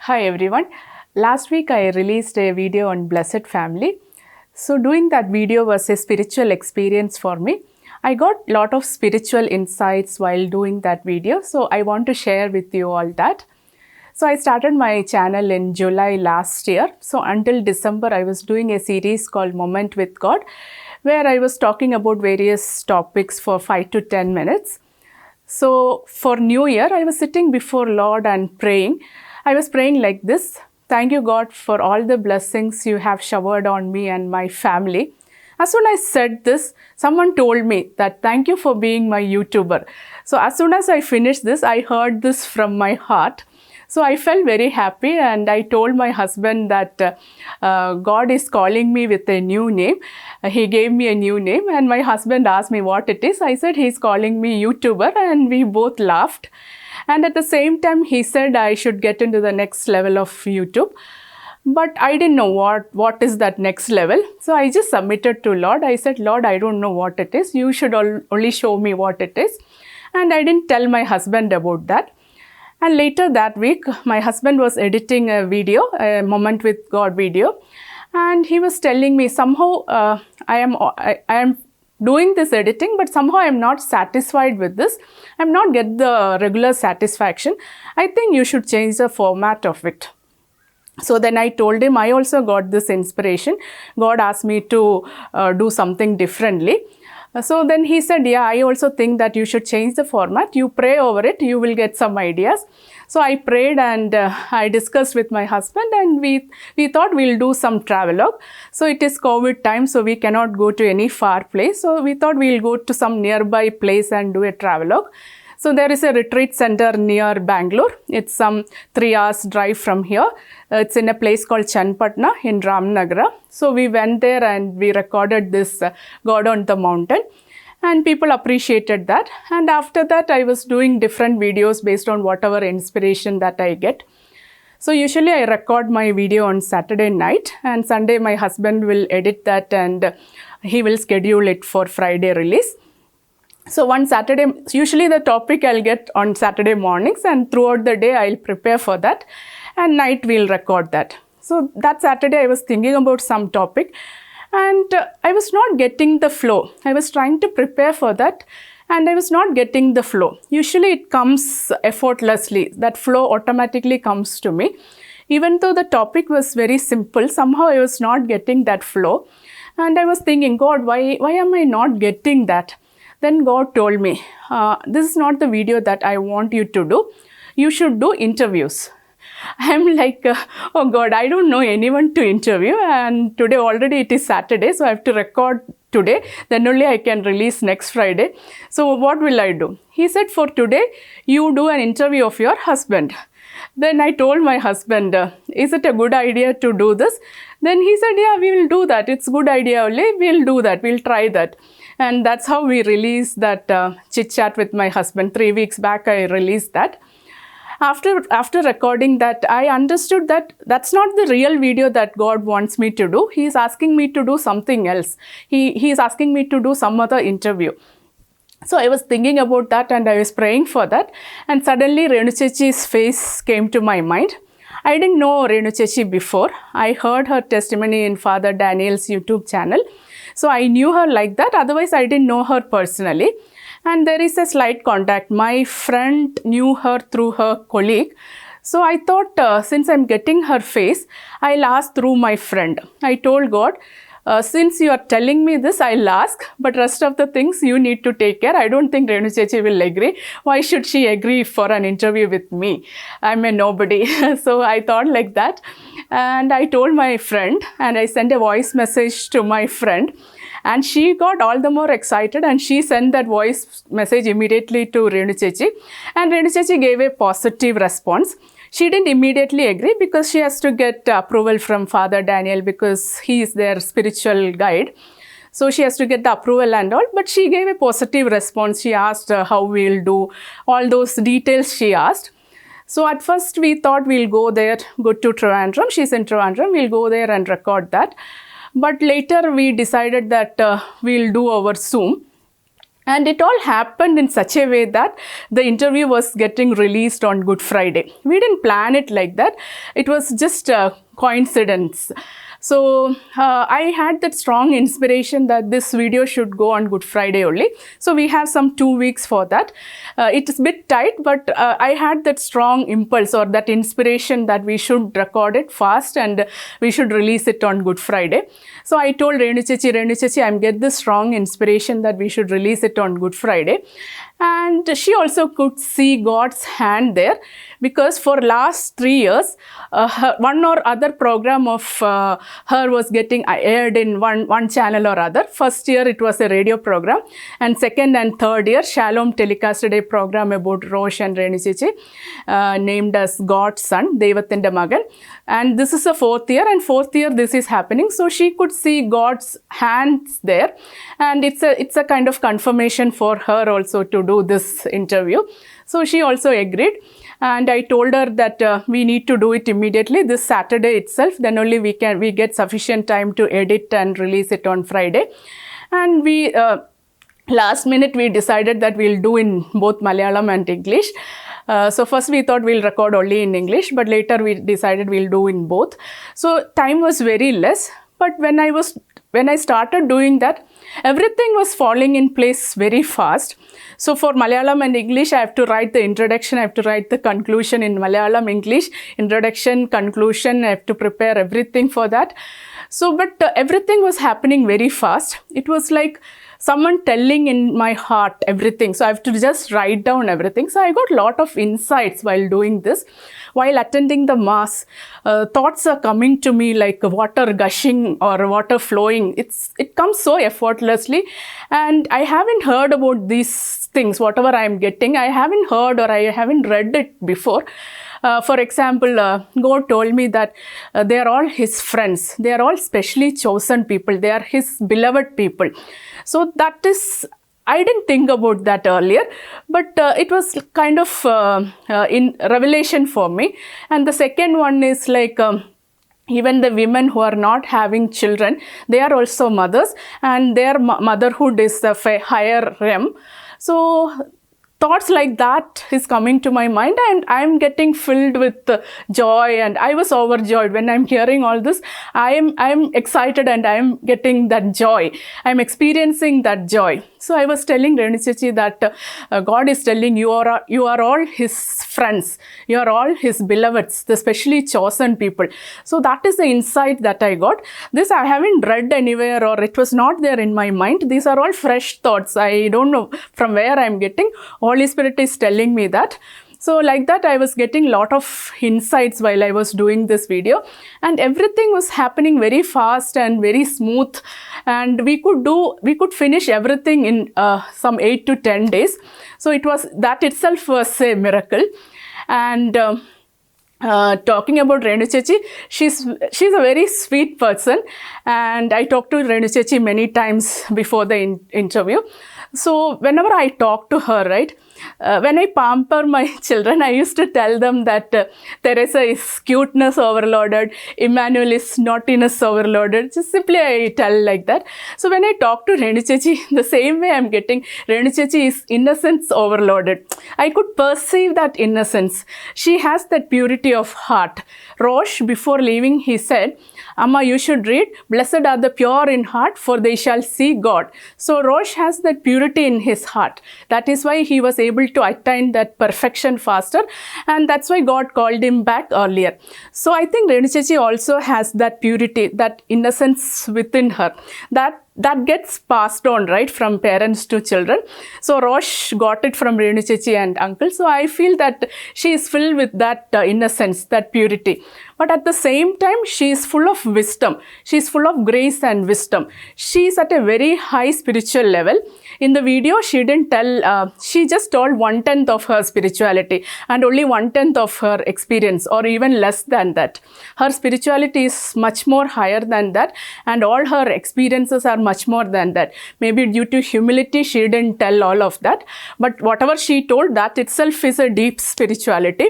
Hi everyone. Last week I released a video on Blessed Family. So doing that video was a spiritual experience for me. I got a lot of spiritual insights while doing that video. So I want to share with you all that. So I started my channel in July last year. So until December I was doing a series called Moment with God, where I was talking about various topics for 5 to 10 minutes. So for New Year, I was sitting before Lord and praying. I was praying like this: thank you, God, for all the blessings you have showered on me and my family. As soon as I said this, someone told me that thank you for being my YouTuber. So as soon as I finished this, I heard this from my heart. So I felt very happy, and I told my husband that God is calling me with a new name. He gave me a new name, and my husband asked me what it is. I said he's calling me YouTuber, and we both laughed. And at the same time, he said I should get into the next level of YouTube. But I didn't know what is that next level. So I just submitted to Lord. I said, Lord, I don't know what it is. You should only show me what it is. And I didn't tell my husband about that. And later that week, my husband was editing a video, a Moment with God video. And he was telling me somehow I am doing this editing, but somehow I'm not satisfied with this. I'm not get the regular satisfaction. I think you should change the format of it. So then I told him I also got this inspiration. God asked me to do something differently. So then he said, yeah, I also think that you should change the format. You pray over it, you will get some ideas. So I prayed, and I discussed with my husband, and we thought we'll do some travelogue. So it is COVID time, so we cannot go to any far place. So we thought we'll go to some nearby place and do a travelogue. So there is a retreat center near Bangalore. It's some 3 hours drive from here. It's in a place called Chanpatna in Ramnagara. So we went there and we recorded this God on the Mountain. And people appreciated that. And after that, I was doing different videos based on whatever inspiration that I get. So usually I record my video on Saturday night, and Sunday my husband will edit that, and he will schedule it for Friday release. So one Saturday, usually the topic I'll get on Saturday mornings, and throughout the day I'll prepare for that, and night we'll record that. So that Saturday I was thinking about some topic, and I was not getting the flow. I was trying to prepare for that, and I was not getting the flow. Usually it comes effortlessly. That flow automatically comes to me. Even though the topic was very simple, somehow I was not getting that flow. And I was thinking, God, why am I not getting that? Then God told me, this is not the video that I want you to do. You should do interviews. I'm like, oh God, I don't know anyone to interview. And today already it is Saturday, so I have to record today. Then only I can release next Friday. So what will I do? He said, for today, you do an interview of your husband. Then I told my husband, is it a good idea to do this? Then he said, yeah, we will do that. It's a good idea only. We'll do that. We'll try that. And that's how we released that chit chat with my husband. 3 weeks back, I released that. After recording that, I understood that that's not the real video that God wants me to do. He is asking me to do something else. He is asking me to do some other interview. So I was thinking about that, and I was praying for that. And suddenly Renu Chechi's face came to my mind. I didn't know Renu Chechi before. I heard her testimony in Father Daniel's YouTube channel. So I knew her like that. Otherwise, I didn't know her personally. And there is a slight contact. My friend knew her through her colleague. So I thought, since I'm getting her face, I'll ask through my friend. I told God, since you are telling me this, I'll ask, but rest of the things you need to take care. I don't think Renu Chechi will agree. Why should she agree for an interview with me? I'm a nobody. So I thought like that. And I told my friend, and I sent a voice message to my friend. And she got all the more excited, and she sent that voice message immediately to Renu Chechi. And Renu Chechi gave a positive response. She didn't immediately agree because she has to get approval from Father Daniel, because he is their spiritual guide. So she has to get the approval and all, but she gave a positive response. She asked how we'll do, all those details she asked. So at first we thought we'll go there, go to Trivandrum. She's in Trivandrum. We'll go there and record that. But later we decided that we'll do over Zoom. And it all happened in such a way that the interview was getting released on Good Friday. We didn't plan it like that. It was just a coincidence. So I had that strong inspiration that this video should go on Good Friday only. So we have some 2 weeks for that. It is a bit tight, but I had that strong impulse or that inspiration that we should record it fast and we should release it on Good Friday. So I told Renu Chechi, I'm get this strong inspiration that we should release it on Good Friday. And she also could see God's hand there, because for last 3 years, one or other program of her was getting aired in one channel or other. First year it was a radio program, and second and third year Shalom telecasted a program about Rosh and Renu Chechi, named as God's Son, Devathinte Magan. And this is the fourth year, and fourth year this is happening. So she could see God's hands there, and it's a kind of confirmation for her also to do this interview. So she also agreed, and I told her that we need to do it immediately this Saturday itself. Then only we get sufficient time to edit and release it on Friday. And we last minute we decided that we'll do in both Malayalam and English. So first we thought we'll record only in English, but later we decided we'll do in both. So time was very less, but when I started doing that, everything was falling in place very fast. So for Malayalam and English, I have to write the introduction, I have to write the conclusion in Malayalam, English, introduction, conclusion, I have to prepare everything for that. So, but everything was happening very fast. It was like someone telling in my heart everything. So I have to just write down everything. So I got a lot of insights while doing this. While attending the mass, thoughts are coming to me like water gushing or water flowing. It comes so effortlessly, and I haven't heard about these things. Whatever I am getting, I haven't heard or I haven't read it before. For example, God told me that they are all His friends. They are all specially chosen people. They are His beloved people. So that is, I didn't think about that earlier, but it was kind of in revelation for me. And the second one is like, even the women who are not having children, they are also mothers, and their motherhood is of a higher realm. So thoughts like that is coming to my mind, and I'm getting filled with joy, and I was overjoyed when I'm hearing all this. I'm excited and I'm getting that joy. I'm experiencing that joy. So I was telling Renu Chechi that God is telling you are all His friends. You are all His beloveds, the specially chosen people. So that is the insight that I got. This I haven't read anywhere, or it was not there in my mind. These are all fresh thoughts. I don't know from where I'm getting. Holy Spirit is telling me that. So like that, I was getting a lot of insights while I was doing this video, and everything was happening very fast and very smooth, and we could finish everything in some 8 to 10 days. So it was, that itself was a miracle. And talking about Renu Chechi, she's a very sweet person, and I talked to Renu Chechi many times before the interview. So whenever I talk to her, right, when I pamper my children, I used to tell them that Teresa is cuteness overloaded, Emmanuel is naughtiness overloaded. Just simply I tell like that. So when I talk to Renu Chechi, the same way I'm getting, Renu Chechi is innocence overloaded. I could perceive that innocence. She has that purity of heart. Rosh, before leaving, he said, Amma, you should read, blessed are the pure in heart, for they shall see God. So Rosh has that purity in his heart. That is why he was able to attain that perfection faster, and that's why God called him back earlier. So I think Renu Chechi also has that purity, that innocence within her. That gets passed on, right, from parents to children. So Rosh got it from Renu Chechi and uncle. So I feel that she is filled with that innocence, that purity. But at the same time, she is full of wisdom. She is full of grace and wisdom. She is at a very high spiritual level. In the video, she didn't tell, she just told 1/10 of her spirituality and only 1/10 of her experience, or even less than that. Her spirituality is much more higher than that, and all her experiences are much more than that. Maybe due to humility, she didn't tell all of that. But whatever she told, that itself is a deep spirituality.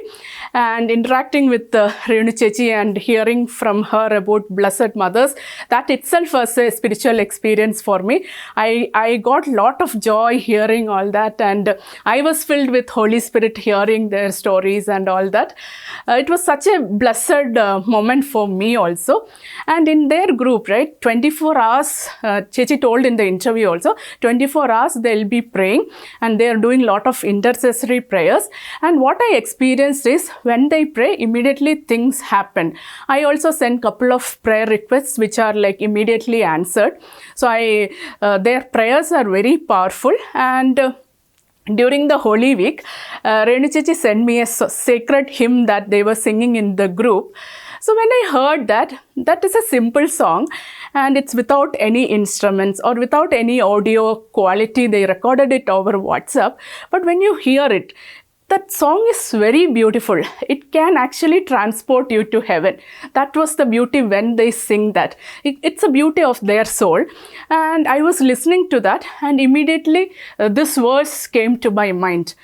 And interacting with Renu Chechi and hearing from her about Blessed Mothers, that itself was a spiritual experience for me. I got a lot lot of joy hearing all that, and I was filled with Holy Spirit hearing their stories and all that. It was such a blessed moment for me also. And in their group, right, 24 hours, Chechi told in the interview also, 24 hours they'll be praying, and they are doing a lot of intercessory prayers. And what I experienced is when they pray, immediately things happen. I also sent couple of prayer requests which are like immediately answered. So their prayers are very powerful. And during the Holy Week, Renu Chechi sent me a sacred hymn that they were singing in the group. So when I heard that is a simple song, and it's without any instruments or without any audio quality. They recorded it over WhatsApp. But when you hear it, that song is very beautiful. It can actually transport you to heaven. That was the beauty when they sing that. It's a beauty of their soul. And I was listening to that, and immediately this verse came to my mind.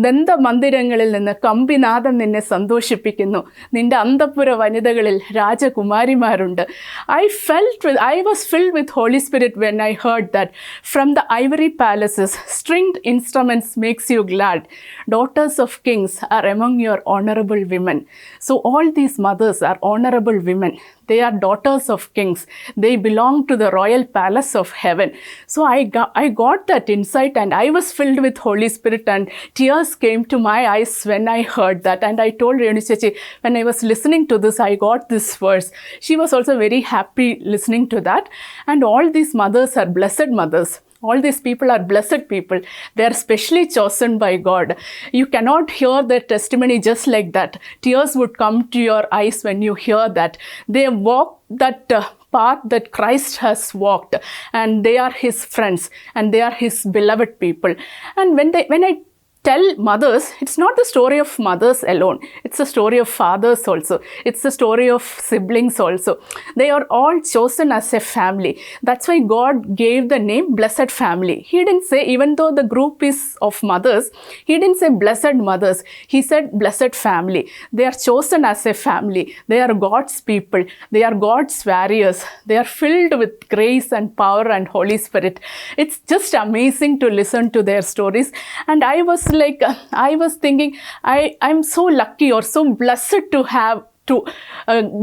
ദന്ത മന്ദിരങ്ങളിൽ നിന്ന് കമ്പിനാദം നിന്നെ സന്തോഷിപ്പിക്കുന്നു, നിന്റെ അന്തഃപുര വനിതകളിൽ രാജകുമാരിമാരുണ്ട്. I was filled with Holy Spirit when I heard that. From the ivory palaces, stringed instruments makes you glad. Daughters of kings are among your honorable women. So all these mothers are honorable women. They are daughters of kings. They belong to the royal palace of heaven. So I got that insight, and I was filled with Holy Spirit, and tears came to my eyes when I heard that. And I told Renu Chechi, when I was listening to this, I got this verse. She was also very happy listening to that. And all these mothers are blessed mothers. All these people are blessed people. They are specially chosen by God. You cannot hear their testimony just like that. Tears would come to your eyes when you hear that. They walk that path that Christ has walked, and they are his friends, and they are his beloved people. And when I tell mothers, it's not the story of mothers alone. It's the story of fathers also. It's the story of siblings also. They are all chosen as a family. That's why God gave the name Blessed Family. He didn't say, even though the group is of mothers, he didn't say blessed mothers. He said blessed family. They are chosen as a family. They are God's people. They are God's warriors. They are filled with grace and power and Holy Spirit. It's just amazing to listen to their stories. And I was thinking, I'm so lucky or so blessed to have to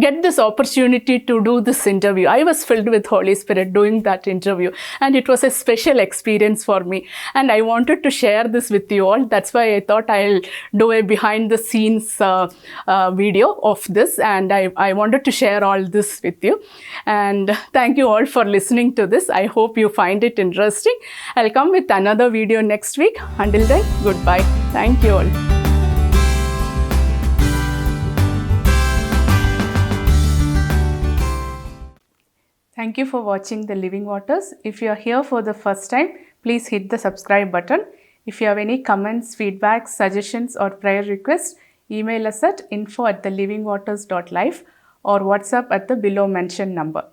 get this opportunity to do this interview. I was filled with Holy Spirit doing that interview, and it was a special experience for me. And I wanted to share this with you all. That's why I thought I'll do a behind the scenes video of this, and I wanted to share all this with you. And thank you all for listening to this. I hope you find it interesting. I'll come with another video next week. Until then, goodbye. Thank you all. Thank you for watching The Living Waters. If you are here for the first time, please hit the subscribe button. If you have any comments, feedback, suggestions or prayer requests, email us at info@thelivingwaters.life or WhatsApp at the below mentioned number.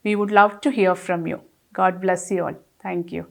We would love to hear from you. God bless you all. Thank you.